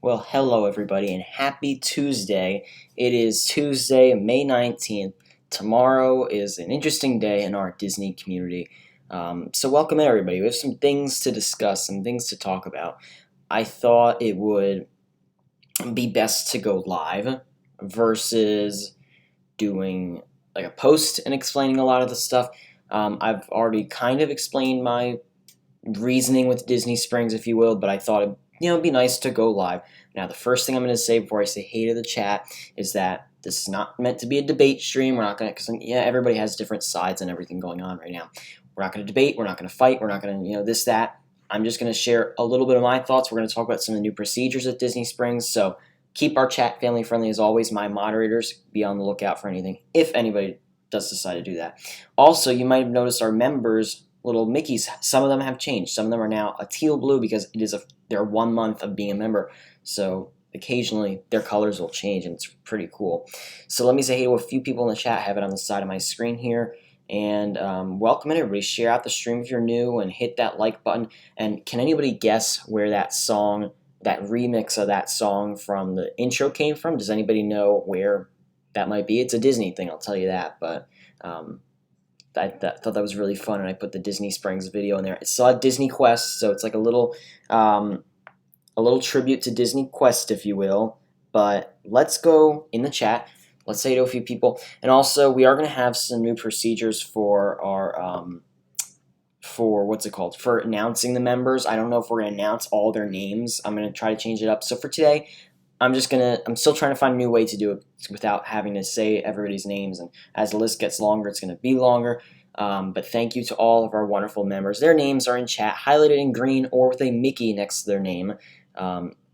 Well, hello everybody and happy Tuesday. It is Tuesday, May 19th. Tomorrow is an interesting day in our Disney community. So welcome everybody. We have some things to discuss, some things to talk about. I thought it would be best to go live versus doing like a post and explaining a lot of the stuff. I've already kind of explained my reasoning with Disney Springs, if you will, but I thought it'd be nice to go live. Now, the first thing I'm going to say before I say hey to the chat is that this is not meant to be a debate stream. We're not going to, because everybody has different sides and everything going on right now. We're not going to debate. We're not going to fight. We're not going to, this, that. I'm just going to share a little bit of my thoughts. We're going to talk about some of the new procedures at Disney Springs. So keep our chat family friendly as always. My moderators, be on the lookout for anything if anybody does decide to do that. Also, you might have noticed our members little Mickeys, some of them have changed. Some of them are now a teal blue because it is their 1 month of being a member. So occasionally their colors will change and it's pretty cool. So let me say hey to a few people in the chat. I have it on the side of my screen here. And welcome everybody. Share out the stream if you're new and hit that like button. And can anybody guess where that song, that remix of that song from the intro came from? Does anybody know where that might be? It's a Disney thing, I'll tell you that. But I thought that was really fun, and I put the Disney Springs video in there. It's still at Disney Quest, so it's like a little tribute to Disney Quest, if you will. But let's go in the chat. Let's say to a few people, and also we are going to have some new procedures for our for announcing the members. I don't know if we're going to announce all their names. I'm going to try to change it up. So for today, I'm still trying to find a new way to do it without having to say everybody's names, and as the list gets longer, it's going to be longer. But thank you to all of our wonderful members. Their names are in chat, highlighted in green or with a Mickey next to their name.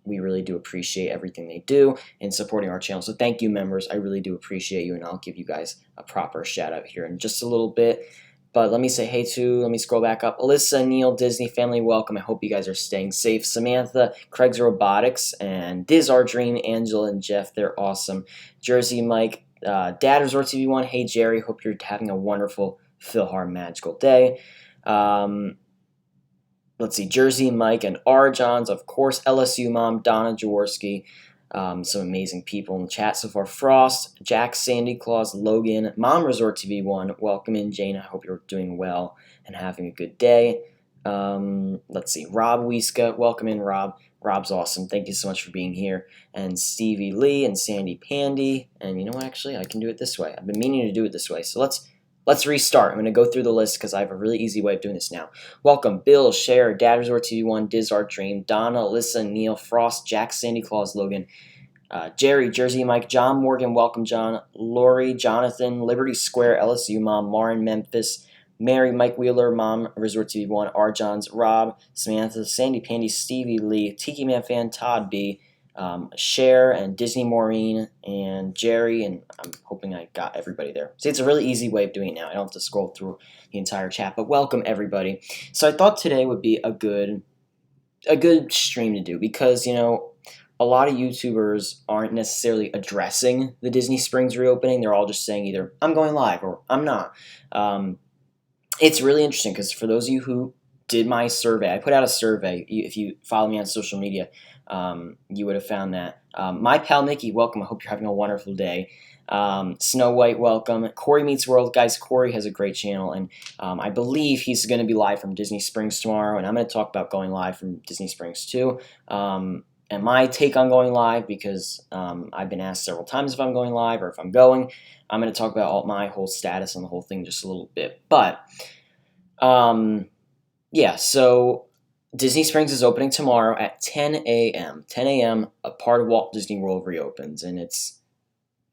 We really do appreciate everything they do in supporting our channel. So thank you, members. I really do appreciate you, and I'll give you guys a proper shout out here in just a little bit. But let me say hey to, let me scroll back up. Alyssa, Neil, Disney family, welcome. I hope you guys are staying safe. Samantha, Craig's Robotics, and Diz Our Dream, Angela and Jeff, they're awesome. Jersey Mike, Dad Resort TV1, hey Jerry, hope you're having a wonderful Philhar magical day. Let's see, Jersey Mike and R. Johns, of course, LSU Mom, Donna Jaworski. Some amazing people in the chat so far. Frost, Jack, Sandy Claus, Logan, Mom Resort TV1. Welcome in, Jane. I hope you're doing well and having a good day. Let's see. Rob Wieska. Welcome in, Rob. Rob's awesome. Thank you so much for being here. And Stevie Lee and Sandy Pandy. And you know what? Actually, I can do it this way. I've been meaning to do it this way. So let's restart. I'm going to go through the list because I have a really easy way of doing this now. Welcome, Bill, Cher, Dad Resort TV1, Diz Art Dream, Donna, Alyssa, Neil, Frost, Jack, Sandy Claus, Logan, Jerry, Jersey Mike, John Morgan, welcome John, Lori, Jonathan, Liberty Square, LSU Mom, Marin, Memphis, Mary, Mike Wheeler, Mom, Resort TV1, R. Johns, Rob, Samantha, Sandy Pandy, Stevie Lee, Tiki Man Fan, Todd B., Cher and Disney Maureen and Jerry, and I'm hoping I got everybody there. See, it's a really easy way of doing it now. I don't have to scroll through the entire chat, but welcome everybody. So I thought today would be a good stream to do because, a lot of YouTubers aren't necessarily addressing the Disney Springs reopening. They're all just saying either I'm going live or I'm not. It's really interesting because for those of you who did my survey, I put out a survey. If you follow me on social media, you would have found that. My pal Mickey, welcome. I hope you're having a wonderful day. Snow White, welcome. Corey Meets World, guys. Corey has a great channel, and I believe he's going to be live from Disney Springs tomorrow, and I'm going to talk about going live from Disney Springs too. And my take on going live, because I've been asked several times if I'm going live or if I'm going. I'm going to talk about my whole status on the whole thing just a little bit. But, yeah, so Disney Springs is opening tomorrow at 10 a.m. 10 a.m., a part of Walt Disney World reopens, and it's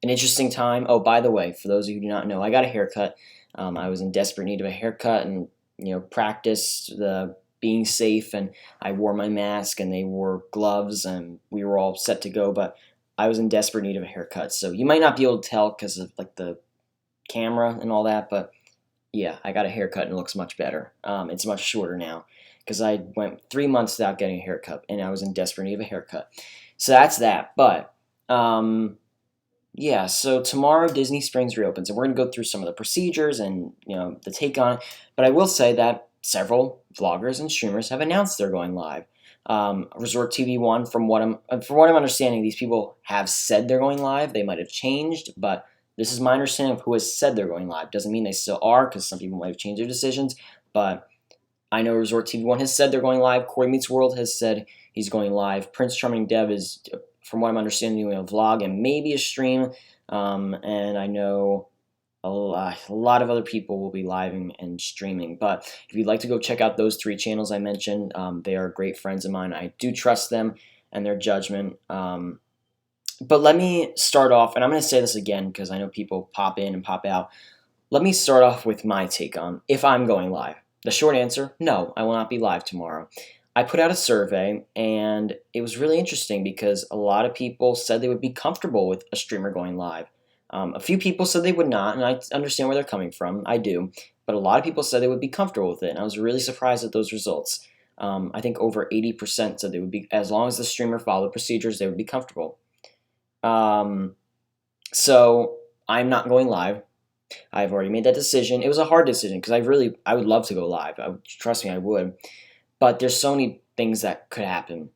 an interesting time. Oh, by the way, for those of you who do not know, I got a haircut. I was in desperate need of a haircut and, practiced the being safe, and I wore my mask, and they wore gloves, and we were all set to go, but I was in desperate need of a haircut, so you might not be able to tell because of, the camera and all that, but yeah, I got a haircut, and it looks much better. It's much shorter now, because I went 3 months without getting a haircut, and I was in desperate need of a haircut. So that's that, but, yeah, so tomorrow Disney Springs reopens, and we're going to go through some of the procedures and, the take on it, but I will say that several vloggers and streamers have announced they're going live. Resort TV 1, from what I'm understanding, these people have said they're going live. They might have changed, but this is my understanding of who has said they're going live. Doesn't mean they still are, because some people might have changed their decisions, but I know Resort TV 1 has said they're going live. Corey Meets World has said he's going live. Prince Charming Dev is, from what I'm understanding, doing a vlog and maybe a stream. And I know a lot of other people will be living and streaming. But if you'd like to go check out those 3 channels I mentioned, they are great friends of mine. I do trust them and their judgment. But let me start off, and I'm going to say this again because I know people pop in and pop out. Let me start off with my take on if I'm going live. The short answer, no, I will not be live tomorrow. I put out a survey, and it was really interesting because a lot of people said they would be comfortable with a streamer going live. A few people said they would not, and I understand where they're coming from. I do. But a lot of people said they would be comfortable with it, and I was really surprised at those results. I think over 80% said they would be, as long as the streamer followed procedures, they would be comfortable. So I'm not going live. I've already made that decision. It was a hard decision because I would love to go live. Trust me, I would. But there's so many things that could happen.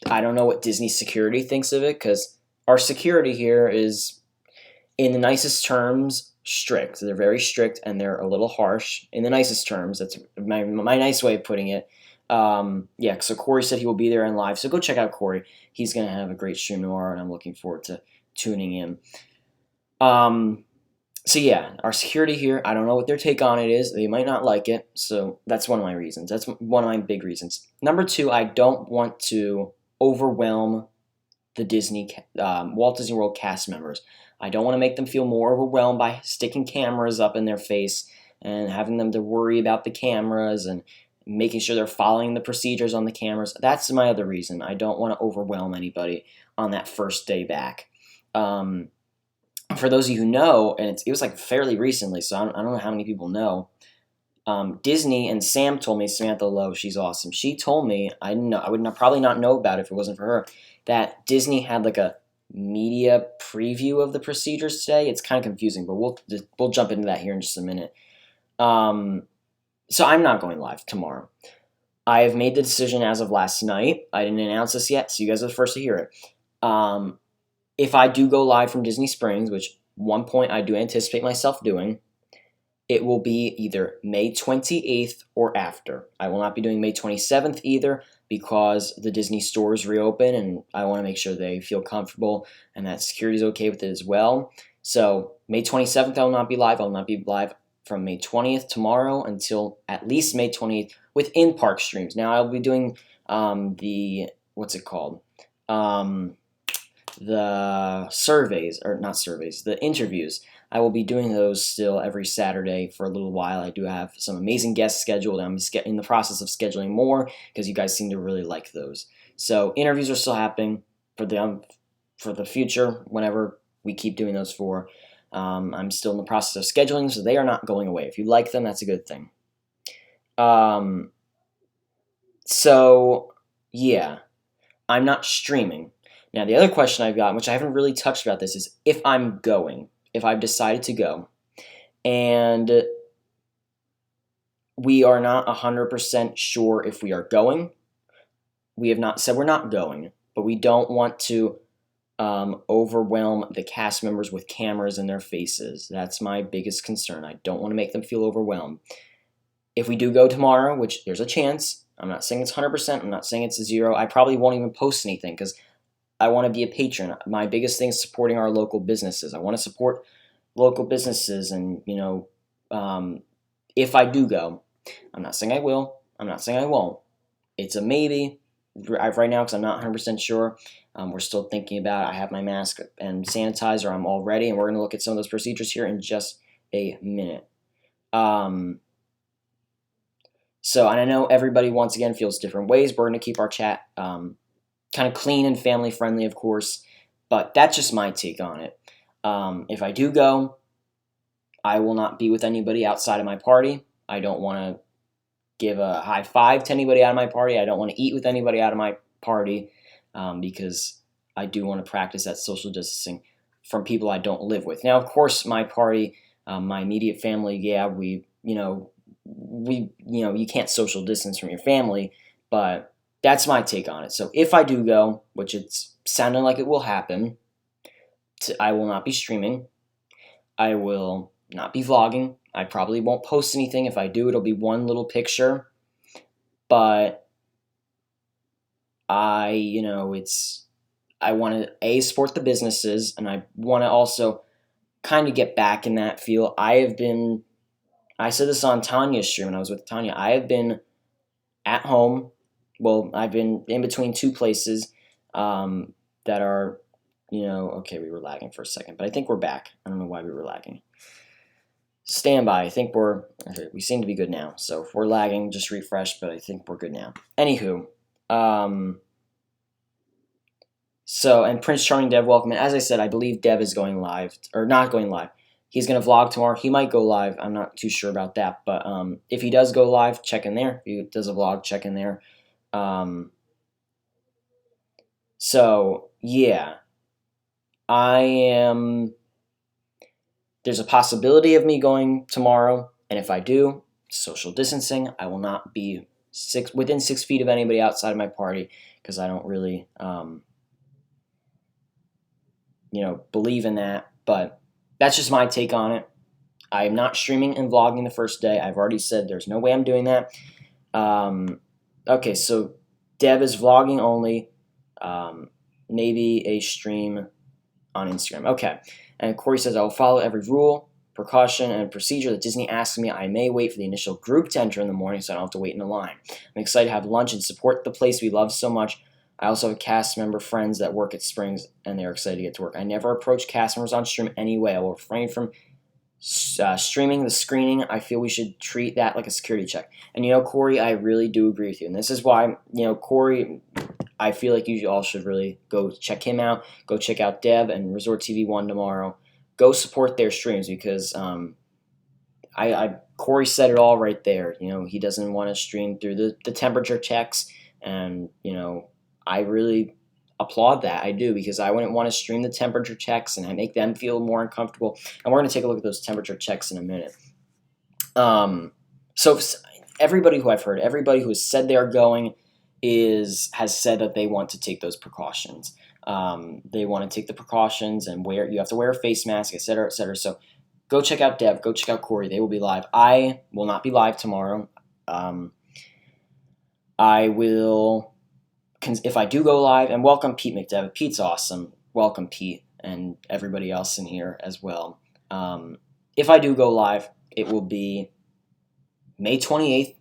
I don't know what Disney security thinks of it, because our security here is, in the nicest terms, strict. They're very strict, and they're a little harsh in the nicest terms. That's my nice way of putting it. Yeah, so Corey said he will be there in live. So go check out Corey. He's going to have a great stream tomorrow, and I'm looking forward to tuning in. So yeah, our security here, I don't know what their take on it is. They might not like it, so that's one of my reasons. That's one of my big reasons. Number 2, I don't want to overwhelm the Walt Disney World cast members. I don't want to make them feel more overwhelmed by sticking cameras up in their face and having them to worry about the cameras and making sure they're following the procedures on the cameras. That's my other reason. I don't want to overwhelm anybody on that first day back. For those of you who know, and it was like fairly recently, so I don't know how many people know, Disney, and Sam told me, Samantha Lowe, she's awesome. She told me, I would probably not know about it if it wasn't for her, that Disney had like a media preview of the procedures today. It's kind of confusing, but we'll jump into that here in just a minute. So I'm not going live tomorrow. I have made the decision as of last night. I didn't announce this yet, so you guys are the first to hear it. If I do go live from Disney Springs, which one point I do anticipate myself doing, it will be either May 28th or after. I will not be doing May 27th either, because the Disney stores reopen, and I want to make sure they feel comfortable and that security is okay with it as well. So May 27th I will not be live. I will not be live from May 20th tomorrow until at least May 28th with in-park streams. Now I'll be doing the surveys, or not surveys, the interviews. I will be doing those still every Saturday for a little while. I do have some amazing guests scheduled. I'm in the process of scheduling more because you guys seem to really like those. So interviews are still happening for the future, whenever we keep doing those for. I'm still in the process of scheduling, so they are not going away. If you like them, that's a good thing. So yeah, I'm not streaming. Now, the other question I've got, which I haven't really touched about this, is if I'm going, if I've decided to go, and we are not 100% sure if we are going. We have not said we're not going, but we don't want to overwhelm the cast members with cameras in their faces. That's my biggest concern. I don't want to make them feel overwhelmed. If we do go tomorrow, which there's a chance, I'm not saying it's 100%, I'm not saying it's 0, I probably won't even post anything because I want to be a patron. My biggest thing is supporting our local businesses. I want to support local businesses, and if I do go, I'm not saying I will, I'm not saying I won't. It's a maybe right now because I'm not 100% sure. We're still thinking about it. I have my mask and sanitizer. I'm all ready, and we're going to look at some of those procedures here in just a minute. So, and I know everybody, once again, feels different ways. We're going to keep our chat kind of clean and family friendly, of course, but that's just my take on it. If I do go, I will not be with anybody outside of my party. I don't want to give a high five to anybody out of my party. I don't want to eat with anybody out of my party because I do want to practice that social distancing from people I don't live with. Now, of course, my party, my immediate family, yeah, you can't social distance from your family, but that's my take on it. So if I do go, which it's sounding like it will happen, I will not be streaming. I will not be vlogging. I probably won't post anything. If I do, it'll be one little picture. But I want to support the businesses, and I want to also kind of get back in that feel. I said this on Tanya's stream when I was with Tanya. I have been at home. Well, I've been in between two places that are, okay, we were lagging for a second, but I think we're back. I don't know why we were lagging. Stand by. I think we seem to be good now. So if we're lagging, just refresh, but I think we're good now. Anywho, and Prince Charming Dev, welcome. And as I said, I believe Dev is going live, or not going live. He's going to vlog tomorrow. He might go live. I'm not too sure about that. But if he does go live, check in there. If he does a vlog, check in there. So, yeah. There's a possibility of me going tomorrow. And if I do, social distancing. I will not be within 6 feet of anybody outside of my party because I don't really, believe in that. But that's just my take on it. I am not streaming and vlogging the first day. I've already said there's no way I'm doing that. Okay, so Dev is vlogging only. Maybe a stream on Instagram. Okay. And Corey says, I will follow every rule, precaution, and procedure that Disney asks me. I may wait for the initial group to enter in the morning so I don't have to wait in a line. I'm excited to have lunch and support the place we love so much. I also have cast member friends that work at Springs, and they're excited to get to work. I never approach cast members on stream anyway. I will refrain from streaming the screening. I feel we should treat that like a security check. And, Corey, I really do agree with you. And this is why, Corey, I feel like you all should really go check him out. Go check out Deb and Resort TV 1 tomorrow. Go support their streams because Corey said it all right there. He doesn't want to stream through the temperature checks. And, I really applaud that. I do, because I wouldn't want to stream the temperature checks and I make them feel more uncomfortable. And we're going to take a look at those temperature checks in a minute. So everybody who I've heard, everybody who has said they're going has said that they want to take those precautions. They want to take the precautions and you have to wear a face mask, etc., etc. So go check out Dev, go check out Corey. They will be live. I will not be live tomorrow. I will, if I do go live, and welcome Pete McDevitt. Pete's awesome. Welcome Pete and everybody else in here as well. If I do go live, it will be May 28th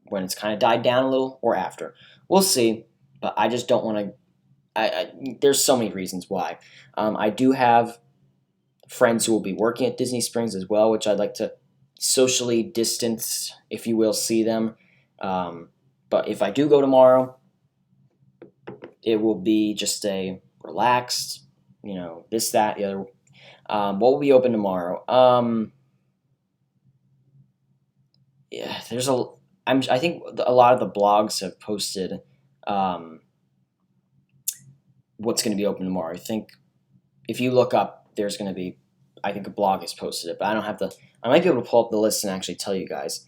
when it's kind of died down a little, or after. We'll see, but I just don't want to. There's so many reasons why. I do have friends who will be working at Disney Springs as well, which I'd like to socially distance, if you will, see them. But if I do go tomorrow, it will be just a relaxed, this, that, the other. What will be open tomorrow? Yeah, I think a lot of the blogs have posted what's going to be open tomorrow. I think if you look up, there's going to be, I think a blog has posted it, but I might be able to pull up the list and actually tell you guys.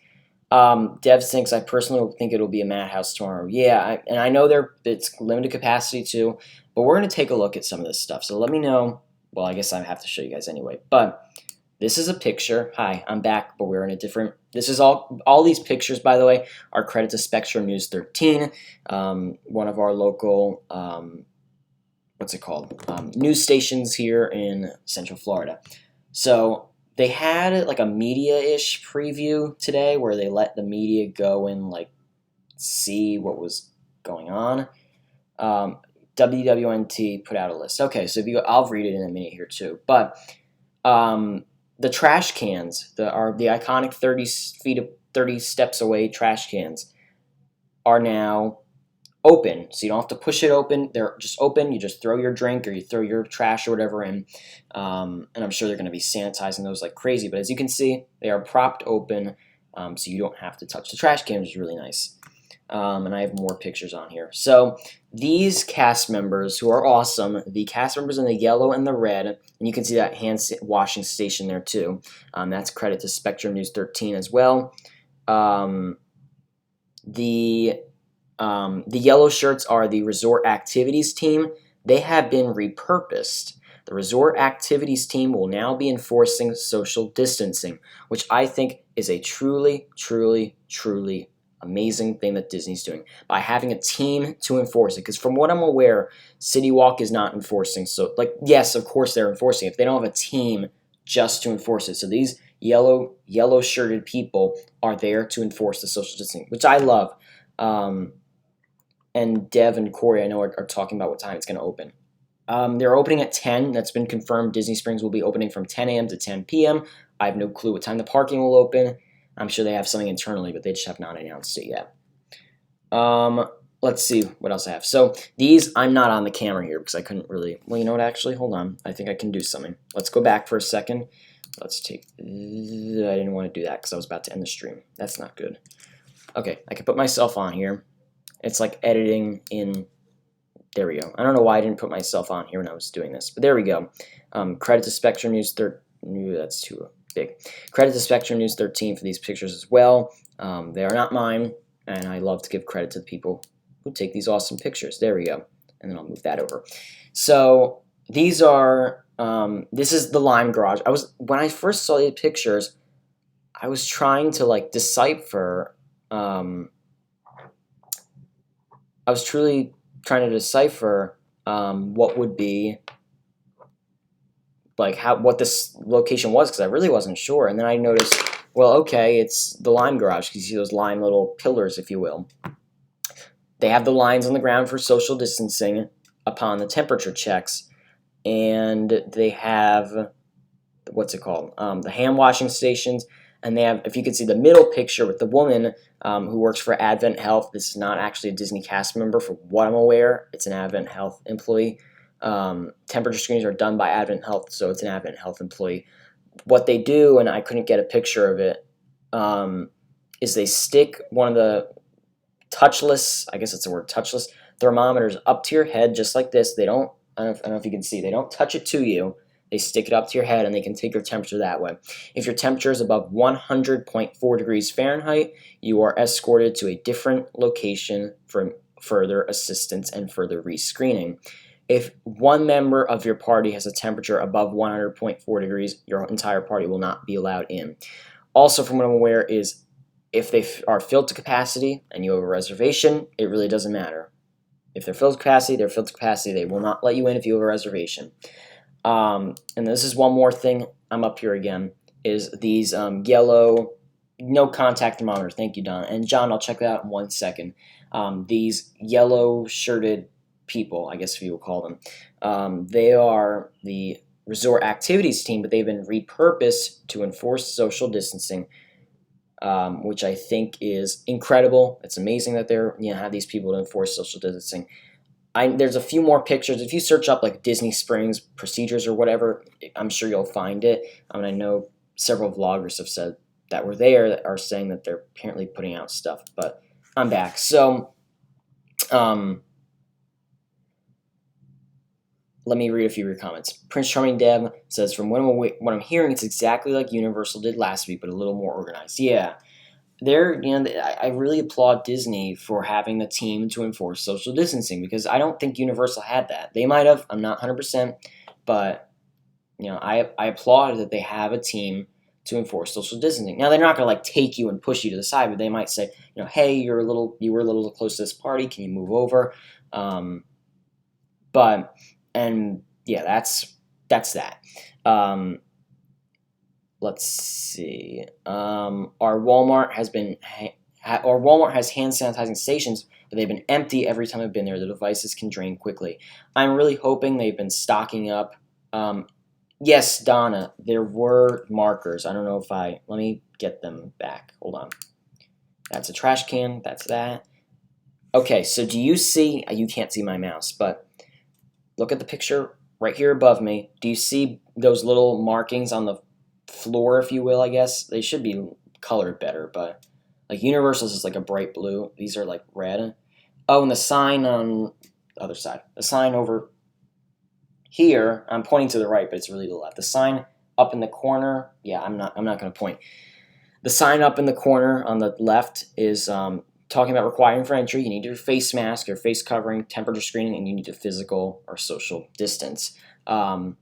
Dev thinks, I personally think it'll be a madhouse tomorrow. Yeah, and I know it's limited capacity too, but we're going to take a look at some of this stuff. So let me know. Well, I guess I have to show you guys anyway, but this is a picture. Hi, I'm back, but we're in a different. This is all these pictures, by the way, are credit to Spectrum News 13, one of our local, what's it called, news stations here in Central Florida. So they had like a media-ish preview today where they let the media go and see what was going on. WWNT put out a list. Okay, so I'll read it in a minute here too, but. The trash cans, the iconic 30 steps away trash cans, are now open. So you don't have to push it open. They're just open. You just throw your drink or you throw your trash or whatever in. And I'm sure they're going to be sanitizing those like crazy. But as you can see, they are propped open, so you don't have to touch the trash can, which is really nice. And I have more pictures on here. So these cast members who are awesome, the cast members in the yellow and the red, and you can see that hand washing station there too. That's credit to Spectrum News 13 as well. The The yellow shirts are the resort activities team. They have been repurposed. The resort activities team will now be enforcing social distancing, which I think is a truly, truly, truly amazing thing that Disney's doing by having a team to enforce it. Because from what I'm aware, City Walk is not enforcing. So, like, yes, of course they're enforcing it. They don't have a team just to enforce it. So these yellow shirted people are there to enforce the social distancing, which I love. And Dev and Corey, I know, are talking about what time it's going to open. They're opening at 10. That's been confirmed. Disney Springs will be opening from 10 a.m. to 10 p.m. I have no clue what time the parking will open. I'm sure they have something internally, but they just have not announced it yet. Let's see what else I have. So these, I'm not on the camera here because I couldn't really, well, you know what, actually, hold on. I think I can do something. Let's go back for a second. Let's take, I didn't want to do that because I was about to end the stream. That's not good. Okay, I can put myself on here. It's like editing in, there we go. I don't know why I didn't put myself on here when I was doing this, but there we go. Credit to Spectrum News 13, that's too big. Credit to Spectrum News 13 for these pictures as well. They are not mine, and I love to give credit to the people who take these awesome pictures. There we go, and then I'll move that over. So these are, this is the Lime Garage. When I first saw these pictures, I was trying to like decipher, I was truly trying to decipher what would be, like, what this location was, because I really wasn't sure. And then I noticed, well, okay, it's the Lime Garage, because you see those lime little pillars, if you will. They have the lines on the ground for social distancing upon the temperature checks, and they have, what's it called, the hand washing stations. And they have, if you can see the middle picture with the woman who works for Advent Health. This is not actually a Disney cast member, for what I'm aware. It's an Advent Health employee. Temperature screenings are done by Advent Health, so it's an Advent Health employee. What they do, and I couldn't get a picture of it, is they stick one of the touchless, I guess it's the word touchless, thermometers up to your head just like this. They don't, I don't know if you can see, they don't touch it to you. They stick it up to your head, and they can take your temperature that way. If your temperature is above 100.4 degrees Fahrenheit, you are escorted to a different location for further assistance and further rescreening. If one member of your party has a temperature above 100.4 degrees, your entire party will not be allowed in. Also, from what I'm aware, is if they are filled to capacity and you have a reservation, it really doesn't matter. If they're filled to capacity, they're filled to capacity. They will not let you in if you have a reservation. And this is one more thing, I'm up here again, is these yellow, no contact thermometers. Thank you, Don. And John, I'll check that out in 1 second. These yellow shirted people, I guess if you will call them, they are the resort activities team, but they've been repurposed to enforce social distancing, which I think is incredible. It's amazing that they're, have these people to enforce social distancing. There's a few more pictures. If you search up like Disney Springs procedures or whatever, I'm sure you'll find it. I know several vloggers have said that were there that are saying that they're apparently putting out stuff, but I'm back. So, let me read a few of your comments. Prince Charming Dev says, from what I'm hearing, it's exactly like Universal did last week, but a little more organized. Yeah. I really applaud Disney for having the team to enforce social distancing, because I don't think Universal had that. They might have, I'm not 100%, but I applaud that they have a team to enforce social distancing. Now, they're not going to like take you and push you to the side, but they might say, hey, you were a little close to this party, can you move over? That's that. Let's see. Our Walmart has hand sanitizing stations, but they've been empty every time I've been there. The devices can drain quickly. I'm really hoping they've been stocking up. Yes, Donna, there were markers. I don't know if let me get them back. Hold on. That's a trash can. That's that. Okay, so do you see, you can't see my mouse, but look at the picture right here above me. Do you see those little markings on the floor, if you will, I guess? They should be colored better, but like Universal's is like a bright blue. These are like red. Oh, and the sign on the other side. The sign over here, I'm pointing to the right, but it's really to the left. The sign up in the corner, yeah, I'm not going to point. The sign up in the corner on the left is talking about requiring for entry, you need your face mask, your face covering, temperature screening, and you need a physical or social distance. But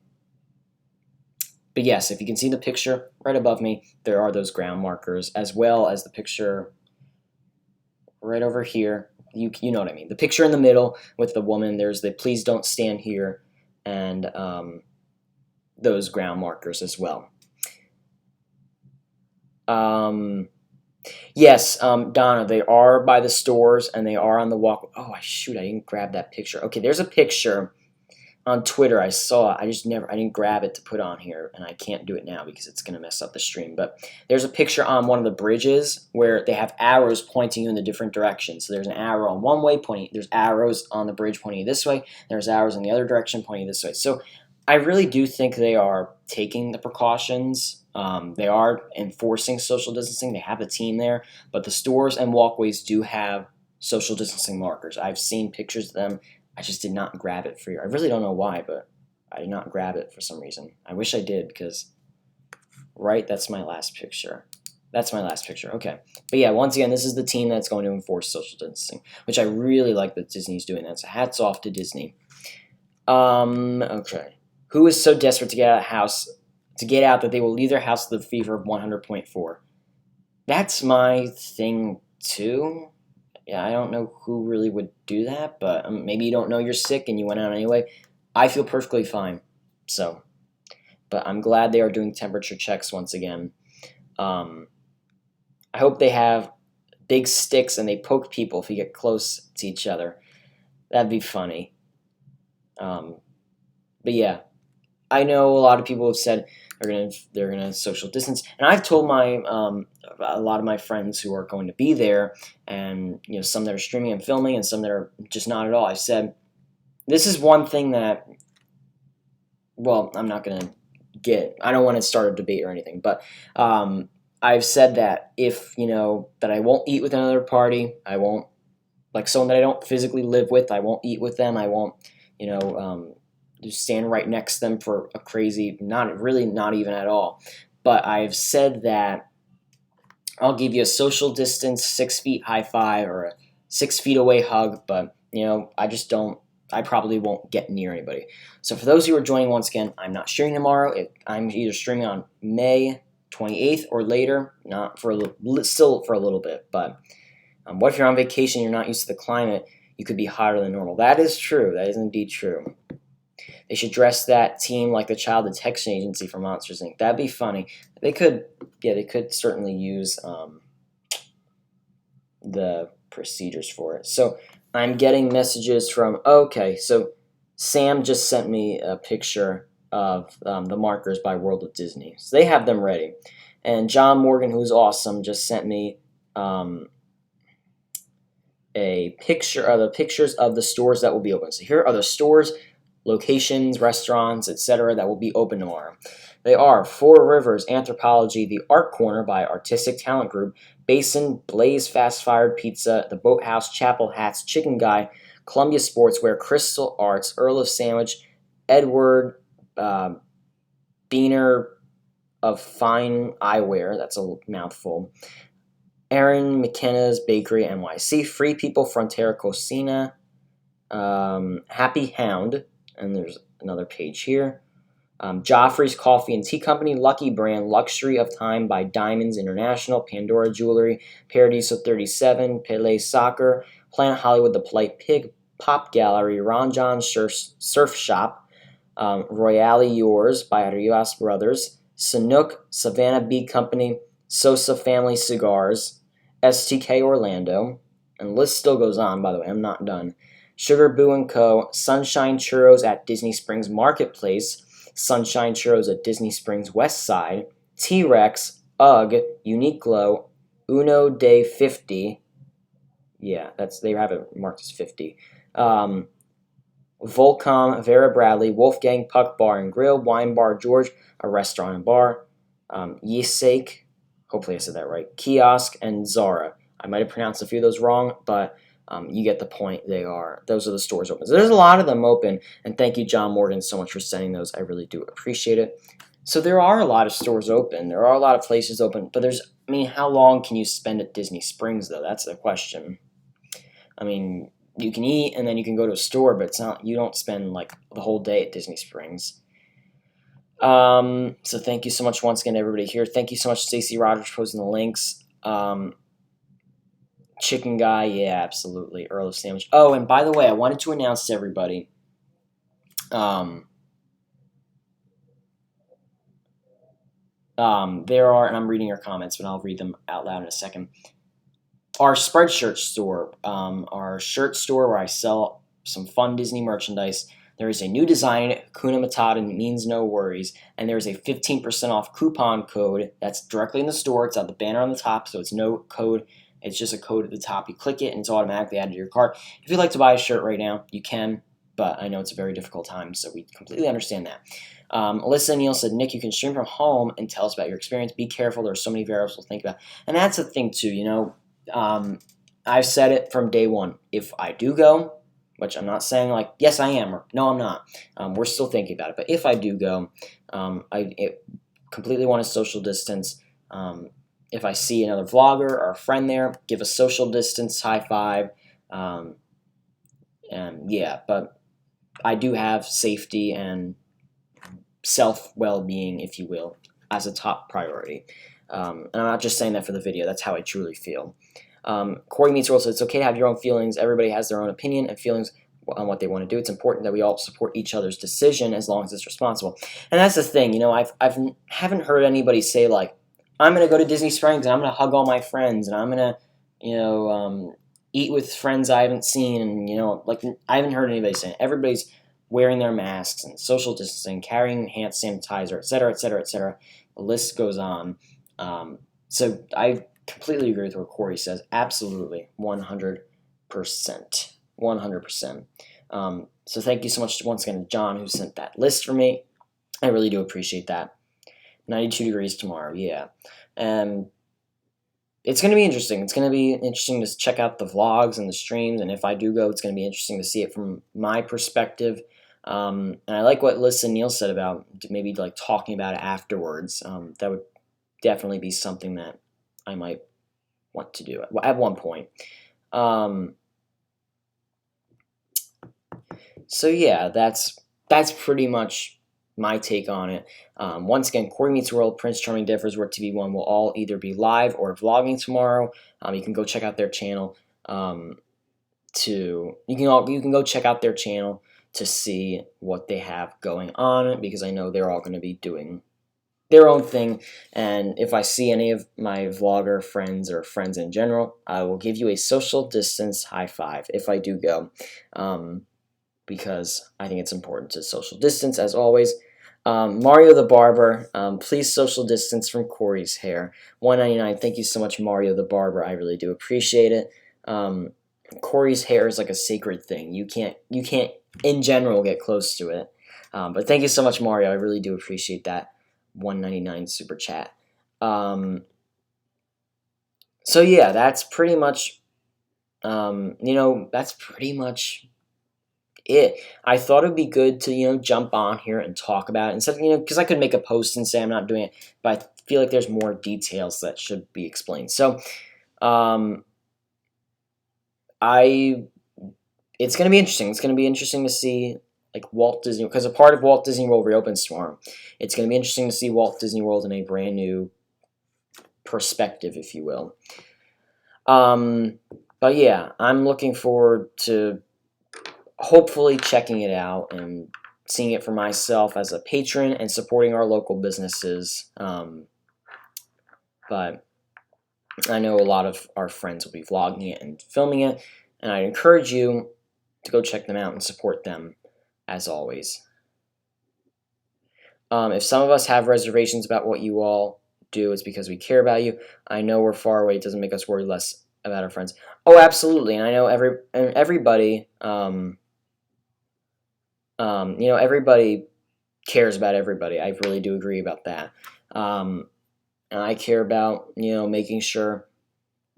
yes, if you can see the picture right above me, there are those ground markers, as well as the picture right over here. You know what I mean. The picture in the middle with the woman, there's the please don't stand here, and those ground markers as well. Yes, Donna, they are by the stores, and they are on the walk. Oh, shoot, I didn't grab that picture. Okay, there's a picture on Twitter. I saw it. I didn't grab it to put on here, and I can't do it now because it's going to mess up the stream. But there's a picture on one of the bridges where they have arrows pointing you in the different directions. So there's an arrow on one way pointing, there's arrows on the bridge pointing you this way, there's arrows in the other direction pointing you this way. So I really do think they are taking the precautions. They are enforcing social distancing. They have a team there, but the stores and walkways do have social distancing markers. I've seen pictures of them. I just did not grab it for you. I really don't know why, but I did not grab it for some reason. I wish I did because, right, that's my last picture. That's my last picture. Okay. But yeah, once again, this is the team that's going to enforce social distancing, which I really like that Disney's doing that. So hats off to Disney. Okay. Who is so desperate to get out that they will leave their house with a fever of 100.4? That's my thing too. Yeah, I don't know who really would do that, but maybe you don't know you're sick and you went out anyway. I feel perfectly fine. So, but I'm glad they are doing temperature checks once again. I hope they have big sticks and they poke people if you get close to each other. That'd be funny. But yeah, I know a lot of people have said they're gonna social distance, and I've told a lot of my friends who are going to be there, and some that are streaming and filming, and some that are just not at all. I said this is one thing that, well, I'm not gonna I don't want to start a debate or anything, but I've said that if that I won't eat with another party, I won't like someone that I don't physically live with, I won't eat with them, I won't just stand right next to them for a crazy, not even at all. But I've said that I'll give you a social distance 6 feet high five or a 6 feet away hug, but I probably won't get near anybody. So for those who are joining once again, I'm not streaming tomorrow. I'm either streaming on May 28th or later, still for a little bit. But what if you're on vacation, you're not used to the climate, you could be hotter than normal. That is true. That is indeed true. They should dress that team like the child detection agency for Monsters, Inc. That'd be funny. They could certainly use the procedures for it. So I'm getting messages from, so Sam just sent me a picture of the markers by World of Disney. So they have them ready. And John Morgan, who's awesome, just sent me a picture of the pictures of the stores that will be open. So here are the stores, locations, restaurants, etc. that will be open tomorrow. They are Four Rivers Anthropology, the Art Corner by Artistic Talent Group, Basin, Blaze Fast Fired Pizza, the Boathouse, Chapel Hats, Chicken Guy, Columbia Sportswear, Crystal Arts, Earl of Sandwich, Edward Beaner of Fine Eyewear, that's a mouthful, Aaron McKenna's Bakery NYC, Free People Frontera Cocina, Happy Hound, and there's another page here. Joffrey's Coffee and Tea Company, Lucky Brand, Luxury of Time by Diamonds International, Pandora Jewelry, Paradiso 37, Pele Soccer, Planet Hollywood, The Polite Pig, Pop Gallery, Ron John Surf Shop, Royale Yours by Rivas Brothers, Sanook, Savannah Bee Company, Sosa Family Cigars, STK Orlando, and the list still goes on, by the way, I'm not done. Sugar Boo & Co., Sunshine Churros at Disney Springs Marketplace, Sunshine Churros at Disney Springs West Side, T-Rex, UGG, Uniqlo, Uno Day 50, yeah, they have it marked as 50, Volcom, Vera Bradley, Wolfgang Puck Bar and Grill, Wine Bar George, a restaurant and bar, Yesake, hopefully I said that right, Kiosk, and Zara. I might have pronounced a few of those wrong, but you get the point. Those are the stores open. So there's a lot of them open, and thank you, John Morgan, so much for sending those. I really do appreciate it. So there are a lot of stores open. There are a lot of places open, but I mean, how long can you spend at Disney Springs though? That's the question. I mean, you can eat and then you can go to a store, but it's not. You don't spend like the whole day at Disney Springs. So thank you so much once again, everybody here. Thank you so much, Stacey Rogers, for posting the links. Chicken guy, yeah, absolutely. Earl of Sandwich. Oh, and by the way, I wanted to announce to everybody. There are, and I'm reading your comments, but I'll read them out loud in a second. Our Spreadshirt store, our shirt store where I sell some fun Disney merchandise. There is a new design, Hakuna Matata means no worries, and there is a 15% off coupon code that's directly in the store. It's at the banner on the top, so it's no code. It's just a code at the top. You click it, and it's automatically added to your cart. If you'd like to buy a shirt right now, you can, but I know it's a very difficult time, so we completely understand that. Alyssa Neal said, Nick, you can stream from home and tell us about your experience. Be careful. There are so many variables to think about. And that's the thing, too, you know. I've said it from day one. If I do go, which I'm not saying like, yes, I am, or no, I'm not. We're still thinking about it. But if I do go, I completely want to social distance. If I see another vlogger or a friend there, give a social distance high five. And yeah, but I do have safety and self-well-being, if you will, as a top priority. And I'm not just saying that for the video. That's how I truly feel. Corey Meets World says, it's okay to have your own feelings. Everybody has their own opinion and feelings on what they want to do. It's important that we all support each other's decision as long as it's responsible. And that's the thing, you know, I haven't heard anybody say, like, I'm going to go to Disney Springs and I'm going to hug all my friends and I'm going to, you know, eat with friends I haven't seen. And, you know, like, I haven't heard anybody saying it. Everybody's wearing their masks and social distancing, carrying hand sanitizer, etc., etc., etc. The list goes on. So I completely agree with what Corey says. Absolutely, 100%. 100%. So thank you so much once again to John who sent that list for me. I really do appreciate that. 92 degrees tomorrow, yeah. It's going to be interesting. It's going to be interesting to check out the vlogs and the streams, and if I do go, it's going to be interesting to see it from my perspective. And I like what Liz and Neil said about maybe like talking about it afterwards. That would definitely be something that I might want to do at one point. So yeah, that's pretty much my take on it. Once again, Corey Meets World, Prince Charming, Dev Resort TV1 will all either be live or vlogging tomorrow. You can go check out their channel. You can go check out their channel to see what they have going on, because I know they're all going to be doing their own thing. And if I see any of my vlogger friends or friends in general, I will give you a social distance high five if I do go, because I think it's important to social distance as always. Mario the Barber, please social distance from Corey's hair. $1.99. Thank you so much, Mario the Barber. I really do appreciate it. Corey's hair is like a sacred thing. You can't in general get close to it. But thank you so much, Mario. I really do appreciate that $1.99 super chat. So yeah, that's pretty much that's pretty much it. I thought it'd be good to jump on here and talk about it instead of because I could make a post and say I'm not doing it, but I feel like there's more details that should be explained. So it's going to be interesting. It's going to be interesting to see like Walt Disney, because a part of Walt Disney World reopens tomorrow. It's going to be interesting to see Walt Disney World in a brand new perspective, if you will. But yeah, I'm looking forward to hopefully checking it out and seeing it for myself as a patron and supporting our local businesses. But I know a lot of our friends will be vlogging it and filming it, and I encourage you to go check them out and support them as always. If some of us have reservations about what you all do, it's because we care about you. I know we're far away. It doesn't make us worry less about our friends. Oh, absolutely. And I know everybody, everybody cares about everybody. I really do agree about that. And I care about, making sure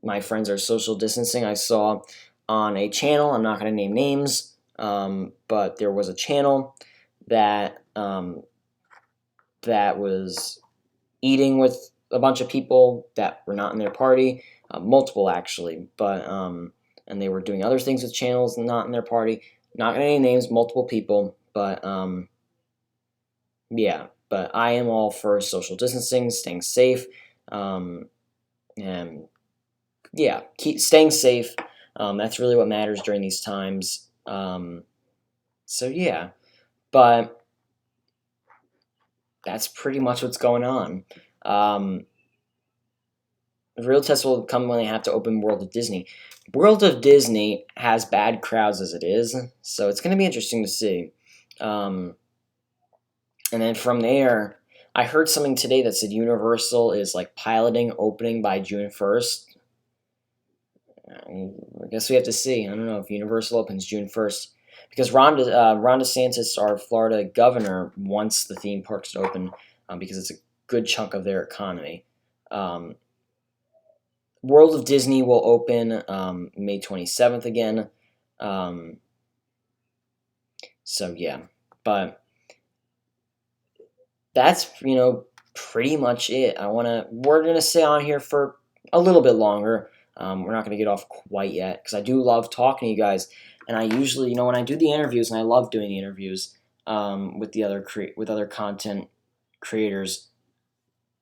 my friends are social distancing. I saw on a channel, I'm not going to name names, but there was a channel that that was eating with a bunch of people that were not in their party, multiple actually, but and they were doing other things with channels not in their party. Not gonna name names, multiple people, but yeah. But I am all for social distancing, staying safe, and yeah, keep staying safe. That's really what matters during these times. So yeah, but that's pretty much what's going on. The real test will come when they have to open World of Disney. World of Disney has bad crowds as it is, so it's going to be interesting to see. And then from there, I heard something today that said Universal is like piloting opening by June 1st. I guess we have to see. I don't know if Universal opens June 1st. Because Ron DeSantis, our Florida governor, wants the theme parks to open because it's a good chunk of their economy. World of Disney will open May 27th again. So yeah, but that's pretty much it. We're gonna stay on here for a little bit longer. We're not gonna get off quite yet because I do love talking to you guys, and I usually when I do the interviews, and I love doing the interviews with the other content creators.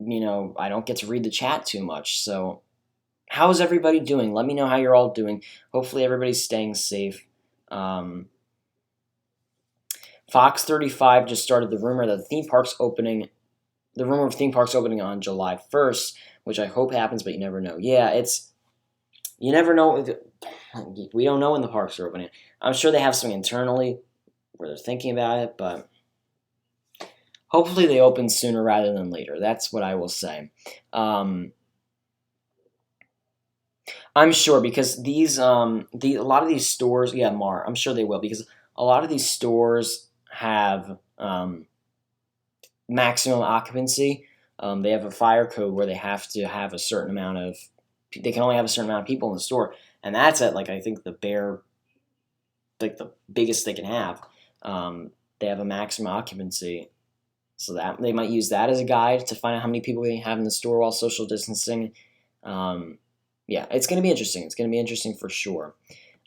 I don't get to read the chat too much, so. How's everybody doing? Let me know how you're all doing. Hopefully everybody's staying safe. Fox 35 just started the rumor that the rumor of theme parks opening on July 1st, which I hope happens, but you never know. Yeah, you never know. We don't know when the parks are opening. I'm sure they have something internally where they're thinking about it, but hopefully they open sooner rather than later. That's what I will say. I'm sure because these a lot of these stores, yeah, Mar, I'm sure they will because a lot of these stores have maximum occupancy. They have a fire code where they have to have a certain amount of, they can only have a certain amount of people in the store, and that's at I think the biggest they can have. They have a maximum occupancy, so that they might use that as a guide to find out how many people they have in the store while social distancing. Yeah, it's going to be interesting. It's going to be interesting for sure.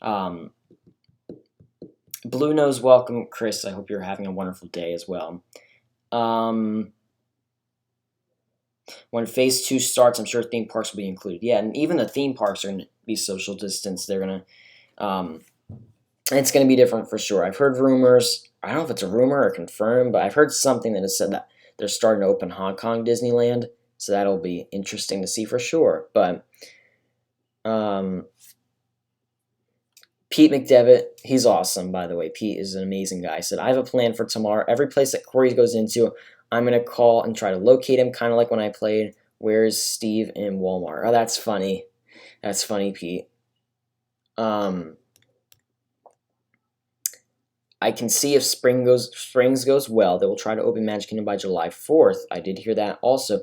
Blue Nose, welcome, Chris. I hope you're having a wonderful day as well. When Phase 2 starts, I'm sure theme parks will be included. Yeah, and even the theme parks are going to be social distance. They're going to, it's going to be different for sure. I've heard rumors. I don't know if it's a rumor or confirmed, but I've heard something that has said that they're starting to open Hong Kong Disneyland. So that'll be interesting to see for sure. But Pete McDevitt, he's awesome, by the way. Pete is an amazing guy. He said, I have a plan for tomorrow. Every place that Corey goes into, I'm going to call and try to locate him, kind of like when I played Where's Steve in Walmart. Oh, that's funny. That's funny, Pete. I can see if Springs goes well, they will try to open Magic Kingdom by July 4th. I did hear that also.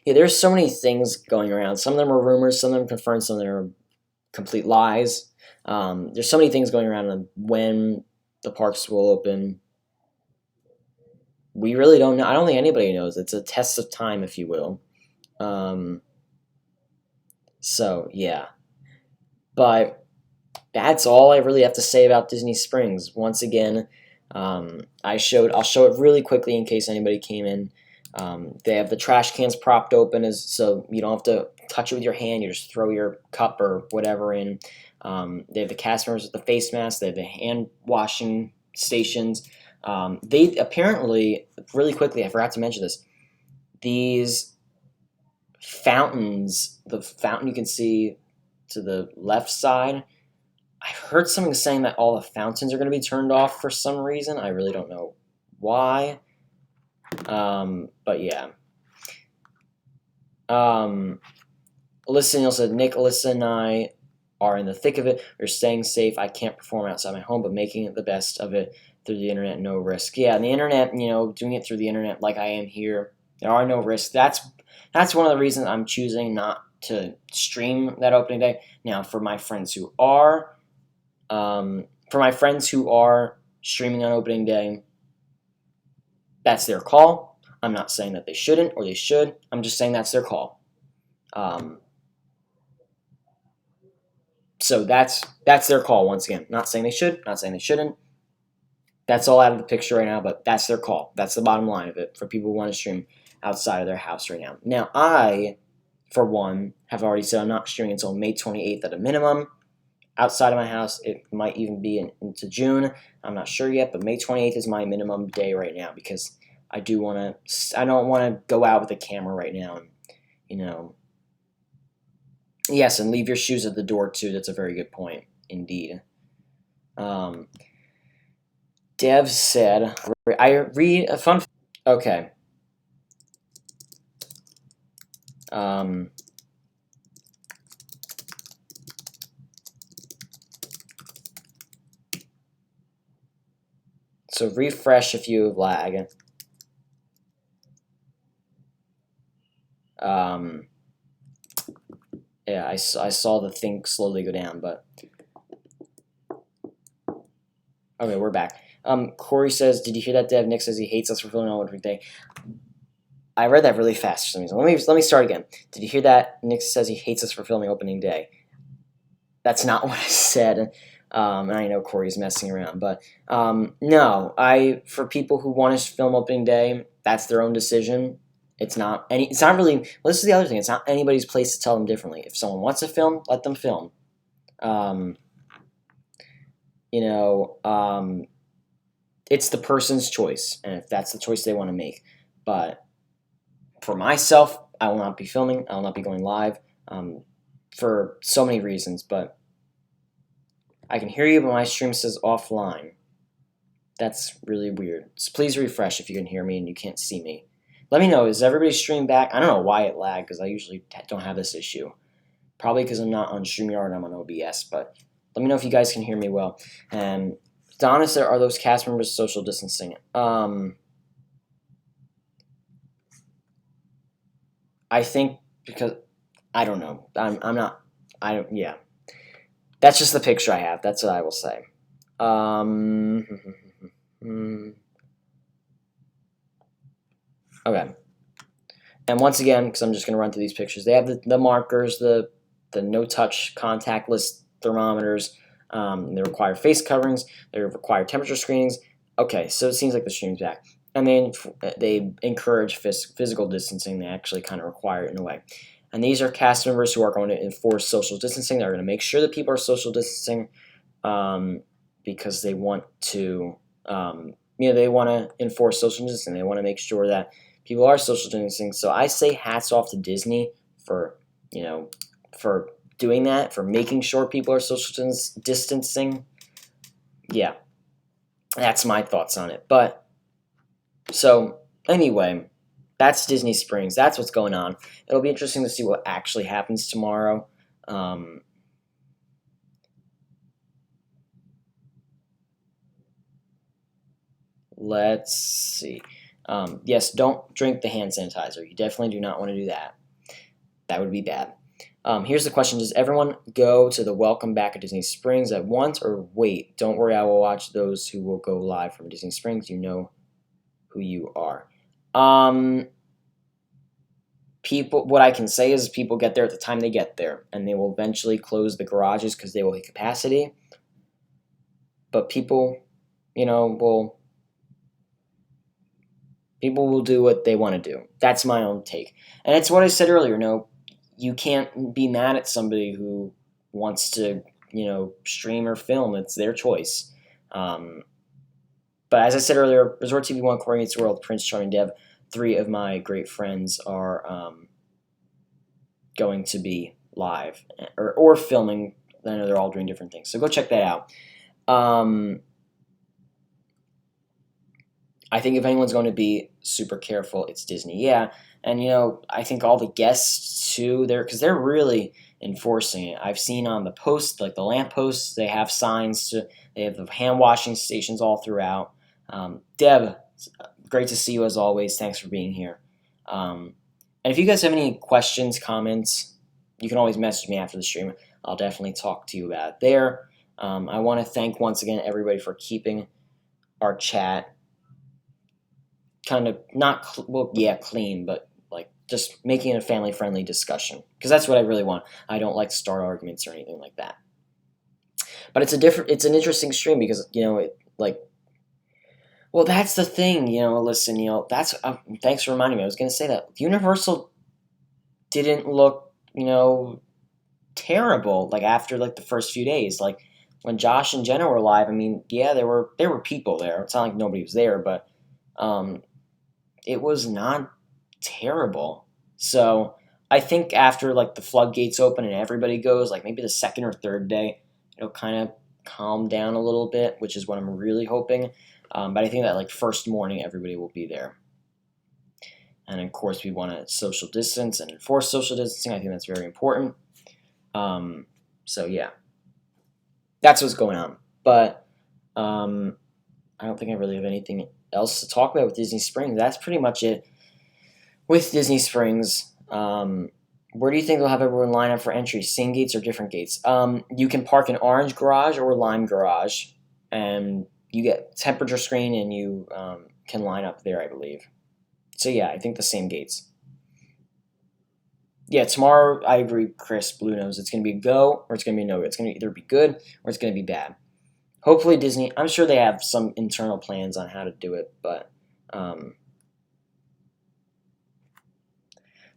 Yeah, there's so many things going around. Some of them are rumors, some of them confirmed, some of them are complete lies. There's so many things going around on when the parks will open. We really don't know. I don't think anybody knows. It's a test of time, if you will. So, yeah. But that's all I really have to say about Disney Springs. Once again, I'll show it really quickly in case anybody came in. They have the trash cans propped open so you don't have to touch it with your hand. You just throw your cup or whatever in. They have the cast members with the face masks. They have the hand washing stations. They apparently, really quickly, I forgot to mention this, these fountains, the fountain you can see to the left side, I heard something saying that all the fountains are going to be turned off for some reason. I really don't know why. But yeah. Alyssa Neal said, Nick, Alyssa and I are in the thick of it. We're staying safe. I can't perform outside my home, but making it the best of it through the internet, no risk. Yeah, and the internet, doing it through the internet like I am here, there are no risks. That's one of the reasons I'm choosing not to stream that opening day. Now, for my friends who are streaming on opening day, that's their call. I'm not saying that they shouldn't or they should. I'm just saying that's their call. So that's their call once again. Not saying they should, not saying they shouldn't. That's all out of the picture right now, but that's their call. That's the bottom line of it for people who want to stream outside of their house right now. Now, I, for one, have already said I'm not streaming until May 28th at a minimum. Outside of my house, it might even be into June. I'm not sure yet, but May 28th is my minimum day right now because I don't want to go out with a camera right now and, you know. Yes, and leave your shoes at the door too. That's a very good point, indeed. Dev said, I read a fun. Okay. So refresh if you lag. Yeah, I saw the thing slowly go down, but okay, we're back. Corey says, "Did you hear that, Dev? Nick says he hates us for filming on every day." I read that really fast for some reason. Let me start again. Did you hear that? Nick says he hates us for filming opening day. That's not what I said. And I know Corey's messing around, but no. For people who want to film opening day, that's their own decision. It's not really. Well, this is the other thing. It's not anybody's place to tell them differently. If someone wants to film, let them film. It's the person's choice, and if that's the choice they want to make. But for myself, I will not be filming. I will not be going live for so many reasons. But I can hear you, but my stream says offline. That's really weird. So please refresh if you can hear me and you can't see me. Let me know, is everybody's stream back? I don't know why it lagged, because I usually don't have this issue. Probably because I'm not on StreamYard, I'm on OBS, but let me know if you guys can hear me well. And Donna said, are those cast members social distancing? I think because, I don't know. Yeah. That's just the picture I have. That's what I will say. Okay. And once again, because I'm just going to run through these pictures, they have the markers, the no-touch contactless thermometers, they require face coverings, they require temperature screenings. Okay, so it seems like the stream's back. And they encourage physical distancing. They actually kind of require it in a way. And these are cast members who are going to enforce social distancing. They're going to make sure that people are social distancing because they want to, they want to enforce social distancing. They want to make sure that people are social distancing. So I say hats off to Disney for doing that, for making sure people are social distancing. Yeah, that's my thoughts on it. But, so, anyway, that's Disney Springs. That's what's going on. It'll be interesting to see what actually happens tomorrow. Let's see. Yes, don't drink the hand sanitizer. You definitely do not want to do that. That would be bad. Here's the question. Does everyone go to the Welcome Back at Disney Springs at once or wait? Don't worry, I will watch those who will go live from Disney Springs. You know who you are. What I can say is people get there at the time they get there, and they will eventually close the garages because they will hit capacity. But people will do what they want to do. That's my own take. And it's what I said earlier, you can't be mad at somebody who wants to, stream or film. It's their choice. But as I said earlier, Resort TV 1, Corey Meets World, Prince Charming, Dev, 3 of my great friends are going to be live or filming. I know they're all doing different things. So go check that out. I think if anyone's going to be super careful, it's Disney. Yeah, and I think all the guests too, because they're really enforcing it. I've seen on the post, like the lamp posts, they have signs. They have the hand washing stations all throughout. Deb, great to see you as always. Thanks for being here. And if you guys have any questions, comments, you can always message me after the stream. I'll definitely talk to you about it there. I want to thank once again everybody for keeping our chat kind of not clean, but like just making it a family-friendly discussion, because that's what I really want. I don't like to start arguments or anything like that. But it's an interesting stream because well, that's the thing. Listen, that's thanks for reminding me. I was gonna say that Universal didn't look terrible like after like the first few days. Like when Josh and Jenna were live, I mean, yeah, there were people there. It's not like nobody was there, but it was not terrible. So I think after like the floodgates open and everybody goes, like maybe the second or third day, it'll kind of calm down a little bit, which is what I'm really hoping. But I think that like first morning, everybody will be there. And of course, we want to social distance and enforce social distancing. I think that's very important. So yeah, that's what's going on. But I don't think I really have anything else to talk about with Disney Springs. That's pretty much it with Disney Springs. Where do you think they'll have everyone line up for entry? Same gates or different gates? You can park in Orange Garage or Lime Garage, and you get temperature screen, and you can line up there, I believe. So yeah, I think the same gates. Yeah, tomorrow, I agree, Chris, Blue Nose. It's going to be a go or it's going to be a no-go. It's going to either be good or it's going to be bad. Hopefully Disney, I'm sure they have some internal plans on how to do it, but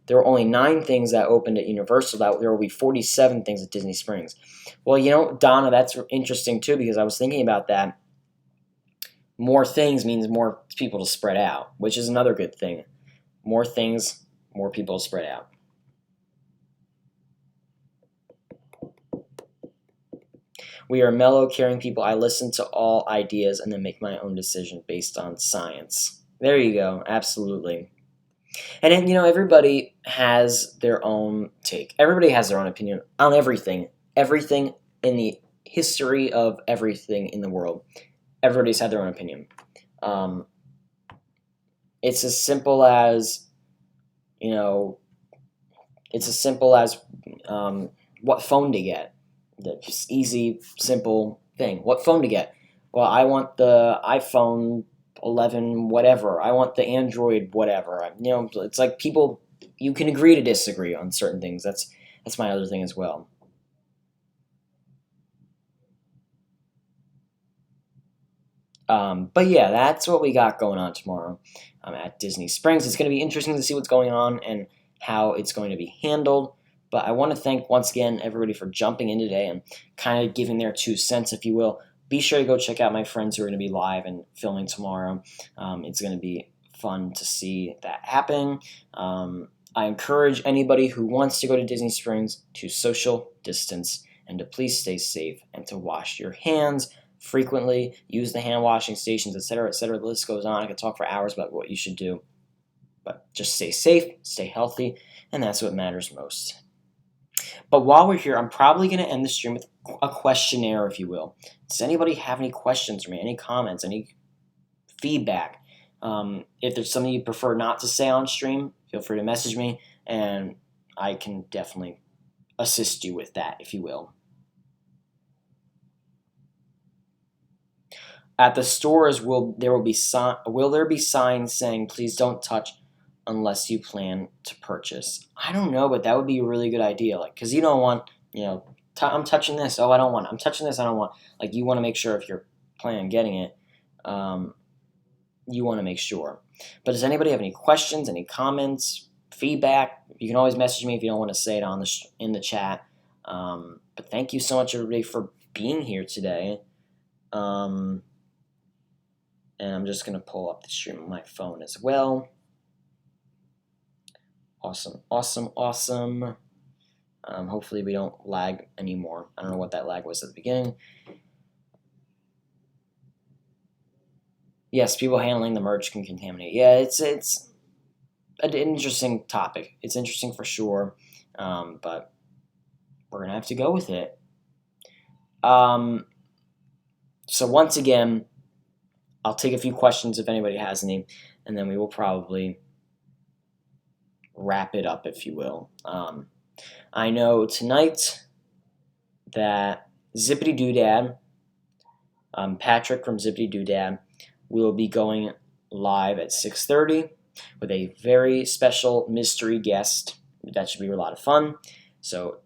there were only 9 things that opened at Universal. There will be 47 things at Disney Springs. Well, Donna, that's interesting too, because I was thinking about that. More things means more people to spread out, which is another good thing. More things, more people to spread out. We are mellow, caring people. I listen to all ideas and then make my own decision based on science. There you go. Absolutely. And then, everybody has their own take. Everybody has their own opinion on everything. Everything in the history of everything in the world. Everybody's had their own opinion. It's as simple as, what phone to get. Just easy, simple thing. What phone to get? Well, I want the iPhone 11 whatever. I want the Android whatever. It's like people, you can agree to disagree on certain things. That's my other thing as well. But yeah, that's what we got going on tomorrow at Disney Springs. It's going to be interesting to see what's going on and how it's going to be handled. But I want to thank once again everybody for jumping in today and kind of giving their 2 cents, if you will. Be sure to go check out my friends who are going to be live and filming tomorrow. It's going to be fun to see that happen. I encourage anybody who wants to go to Disney Springs to social distance and to please stay safe and to wash your hands frequently, use the hand washing stations, etc., etc. The list goes on. I could talk for hours about what you should do. But just stay safe, stay healthy, and that's what matters most. But while we're here, I'm probably going to end the stream with a questionnaire, if you will. Does anybody have any questions for me, any comments, any feedback? If there's something you prefer not to say on stream, feel free to message me, and I can definitely assist you with that, if you will. At the stores, will there be signs saying please don't touch unless you plan to purchase? I don't know, but that would be a really good idea. Like, because you don't want, I'm touching this. Oh, I don't want. I'm touching this. I don't want. Like, you want to make sure if you're planning on getting it, you want to make sure. But does anybody have any questions, any comments, feedback? You can always message me if you don't want to say it in the chat. But thank you so much, everybody, for being here today. And I'm just going to pull up the stream on my phone as well. Awesome, awesome, awesome. Hopefully we don't lag anymore. I don't know what that lag was at the beginning. Yes, people handling the merch can contaminate. Yeah, it's an interesting topic. It's interesting for sure, but we're going to have to go with it. So once again, I'll take a few questions if anybody has any, and then we will probably wrap it up, if you will. I know tonight that Zippity Doodad, Patrick from Zippity Doodad, will be going live at 6:30 with a very special mystery guest. That should be a lot of fun. So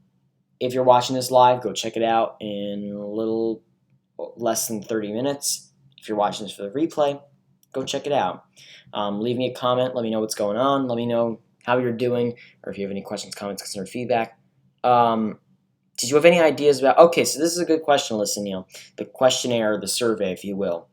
if you're watching this live, go check it out in a little less than 30 minutes. If you're watching this for the replay, go check it out. Leave me a comment. Let me know what's going on. Let me know how you're doing, or if you have any questions, comments, concerns, feedback. Did you have any ideas about... Okay, so this is a good question, listen, Neil. The questionnaire, the survey, if you will.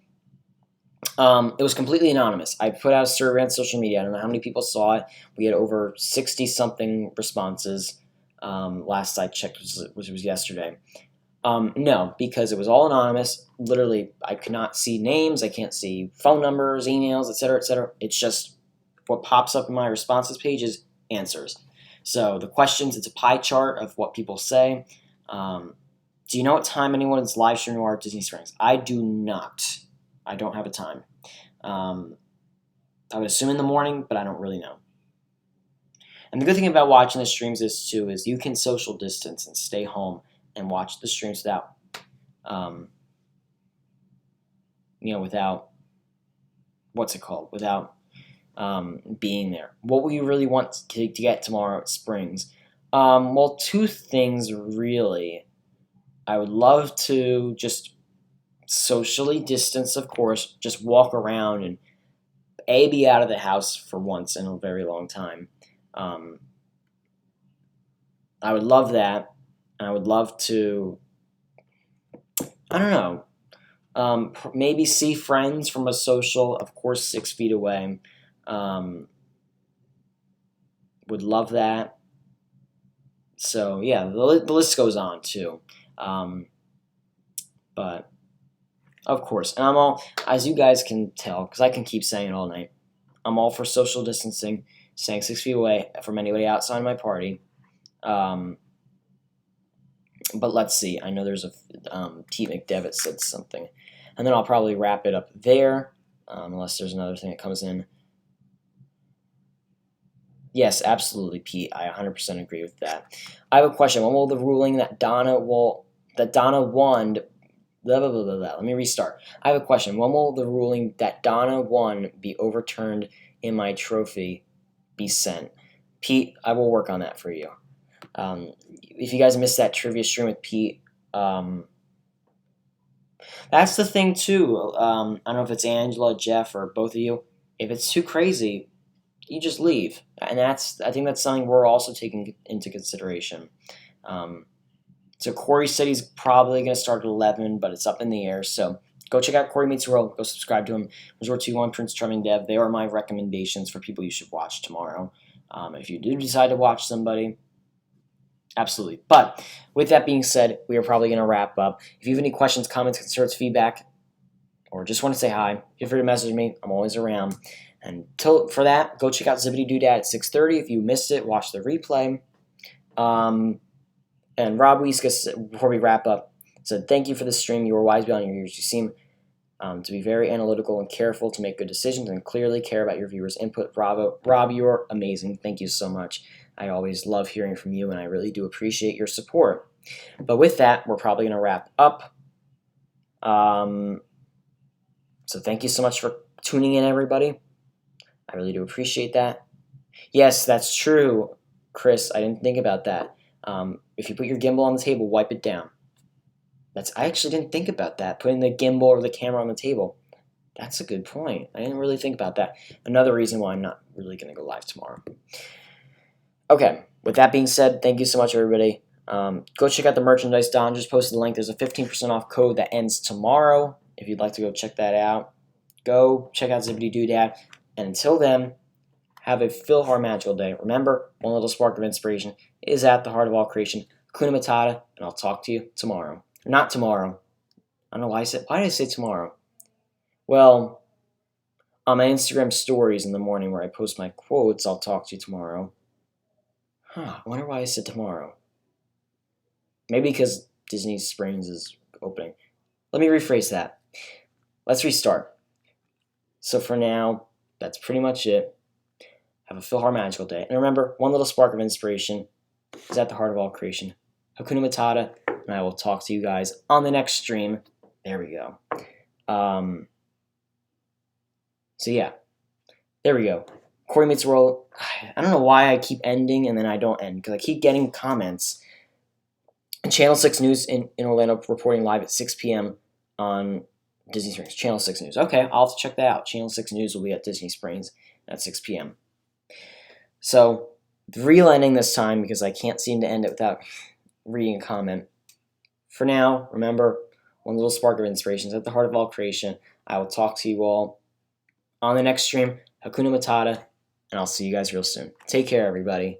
It was completely anonymous. I put out a survey on social media. I don't know how many people saw it. We had over 60-something responses. Last I checked, which was yesterday. No, because it was all anonymous. Literally, I could not see names. I can't see phone numbers, emails, etc., etc. It's just what pops up in my responses page is answers. So the questions, it's a pie chart of what people say. Do you know what time anyone's live streaming tomorrow at Disney Springs? I do not. I don't have a time. I would assume in the morning, but I don't really know. And the good thing about watching the streams is you can social distance and stay home and watch the streams without, without, what's it called? Without being there. What will you really want to get tomorrow at Springs? Well, two things really. I would love to just socially distance, of course, just walk around and be out of the house for once in a very long time. I would love that. And I would love to, I don't know, maybe see friends from a social, of course, 6 feet away. Would love that. So, yeah, the list goes on, too. But, of course, and I'm all, as you guys can tell, because I can keep saying it all night, I'm all for social distancing, staying 6 feet away from anybody outside my party. But let's see. I know there's a T. McDevitt said something. And then I'll probably wrap it up there, unless there's another thing that comes in. Yes, absolutely, Pete. I 100% agree with that. I have a question. When will the ruling that Donna won... Blah, blah, blah, blah, blah. Let me restart. I have a question. When will the ruling that Donna won be overturned in my trophy be sent? Pete, I will work on that for you. If you guys missed that trivia stream with Pete, that's the thing too. I don't know if it's Angela, Jeff, or both of you. If it's too crazy, you just leave, and I think that's something we're also taking into consideration. So Corey said he's probably going to start at 11, but it's up in the air. So go check out Corey Meets World. Go subscribe to him. Resort 21, Prince Charming Dev. They are my recommendations for people you should watch tomorrow. If you do decide to watch somebody, absolutely. But with that being said, we are probably going to wrap up. If you have any questions, comments, concerns, feedback, or just want to say hi, feel free to message me. I'm always around. And for that, go check out Zippity Doodad at 6:30. If you missed it, watch the replay. And Rob Wieskus, before we wrap up, said, "Thank you for the stream. You are wise beyond your years. You seem to be very analytical and careful to make good decisions and clearly care about your viewers' input. Bravo. Rob, you're amazing. Thank you so much. I always love hearing from you, and I really do appreciate your support." But with that, we're probably going to wrap up. So thank you so much for tuning in, everybody. I really do appreciate that. Yes, that's true, Chris. I didn't think about that. If you put your gimbal on the table, wipe it down. I actually didn't think about that, putting the gimbal or the camera on the table. That's a good point. I didn't really think about that. Another reason why I'm not really going to go live tomorrow. Okay, with that being said, thank you so much, everybody. Go check out the merchandise. Don just posted the link. There's a 15% off code that ends tomorrow. If you'd like to go check that out, go check out Zippity Doodad. And until then, have a Philhar magical day. Remember, one little spark of inspiration is at the heart of all creation. Hakuna Matata, and I'll talk to you tomorrow. Not tomorrow. I don't know why did I say tomorrow? Well, on my Instagram stories in the morning where I post my quotes, I'll talk to you tomorrow. I wonder why I said tomorrow. Maybe because Disney Springs is opening. Let me rephrase that. Let's restart. So for now, that's pretty much it. Have a Philhar magical day. And remember, one little spark of inspiration is at the heart of all creation. Hakuna Matata, and I will talk to you guys on the next stream. There we go. So yeah, There we go. Corey Meets the World. I don't know why I keep ending and then I don't end, because I keep getting comments. Channel 6 News in Orlando reporting live at 6 p.m. on Disney Springs. Channel 6 News. Okay, I'll have to check that out. Channel 6 News will be at Disney Springs at 6 p.m. So, the real ending this time, because I can't seem to end it without reading a comment. For now, remember, one little spark of inspiration is at the heart of all creation. I will talk to you all on the next stream. Hakuna Matata, and I'll see you guys real soon. Take care, everybody.